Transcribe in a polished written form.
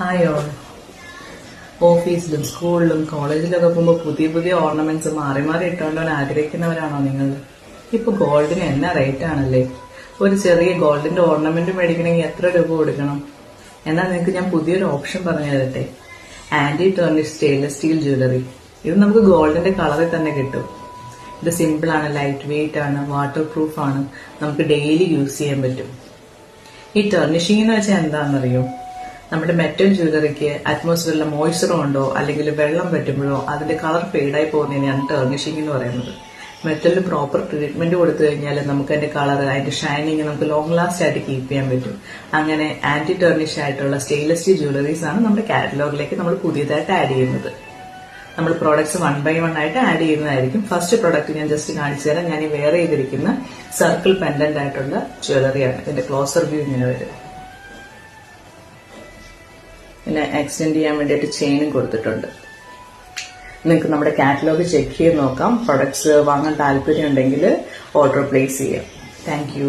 Hi all. ഓഫീസിലും സ്കൂളിലും കോളേജിലൊക്കെ പോകുമ്പോൾ പുതിയ പുതിയ ഓർണമെന്റ്സ് മാറി മാറി ഇട്ടുകൊണ്ടാൻ ആഗ്രഹിക്കുന്നവരാണോ നിങ്ങൾ? ഇപ്പൊ ഗോൾഡിന് എന്നാ റേറ്റ് ആണല്ലേ. ഒരു ചെറിയ ഗോൾഡിന്റെ ഓർണമെന്റ് മേടിക്കണമെങ്കിൽ എത്ര രൂപ കൊടുക്കണം? എന്നാൽ നിങ്ങൾക്ക് ഞാൻ പുതിയൊരു ഓപ്ഷൻ പറഞ്ഞു തരട്ടെ. Anti tarnish stainless steel jewellery. ഇത് നമുക്ക് ഗോൾഡിന്റെ കളറിൽ തന്നെ കിട്ടും. ഇത് സിമ്പിൾ ആണ്, ലൈറ്റ് വെയിറ്റ് ആണ്, വാട്ടർ പ്രൂഫ് ആണ്, നമുക്ക് ഡെയിലി യൂസ് ചെയ്യാൻ പറ്റും. ഈ ടർണിഷിംഗ് എന്ന് വെച്ചാൽ എന്താണെന്നറിയോ? നമ്മുടെ മെറ്റൽ ജ്വല്ലറിക്ക് അറ്റ്മോസ്ഫിയറിലെ മോയ്സ്ചർ കൊണ്ടോ അല്ലെങ്കിൽ വെള്ളം പറ്റുമ്പോഴോ അതിന്റെ കളർ ഫെയ്ഡായി പോകുന്നതിനാണ് ടർണിഷിംഗ് എന്ന് പറയുന്നത്. മെറ്റലിന് പ്രോപ്പർ ട്രീറ്റ്മെന്റ് കൊടുത്തു കഴിഞ്ഞാൽ നമുക്ക് അതിന്റെ കളർ, അതിന്റെ ഷൈനിങ് നമുക്ക് ലോങ് ലാസ്റ്റ് ആയിട്ട് കീപ്പ് ചെയ്യാൻ പറ്റും. അങ്ങനെ ആന്റി ടർണിഷ് ആയിട്ടുള്ള സ്റ്റെയിൻലെസ് സ്റ്റീൽ ജ്വല്ലറീസ് ആണ് നമ്മുടെ കാറ്റലോഗിലേക്ക് നമ്മൾ പുതിയതായിട്ട് ആഡ് ചെയ്യുന്നത്. നമ്മൾ പ്രോഡക്ട്സ് 1 by 1 ആയിട്ട് ആഡ് ചെയ്യുന്നതായിരിക്കും. ഫസ്റ്റ് പ്രോഡക്റ്റ് ഞാൻ ജസ്റ്റ് കാണിച്ചു തരാം. ഞാൻ ഈ വെയർ ചെയ്തിരിക്കുന്ന സർക്കിൾ പെൻഡന്റ് ആയിട്ടുള്ള ജ്വല്ലറിയാണ്. ഇതിന്റെ ക്ലോസർ വ്യൂ ഇങ്ങനെ വരും. പിന്നെ എക്സ്റ്റെൻഡ് ചെയ്യാൻ വേണ്ടിയിട്ട് ചെയിനും കൊടുത്തിട്ടുണ്ട്. നിങ്ങൾക്ക് നമ്മുടെ കാറ്റലോഗ് ചെക്ക് ചെയ്ത് നോക്കാം. പ്രൊഡക്ട്സ് വാങ്ങാൻ താല്പര്യം ഉണ്ടെങ്കിൽ ഓർഡർ പ്ലേസ് ചെയ്യാം. Thank you.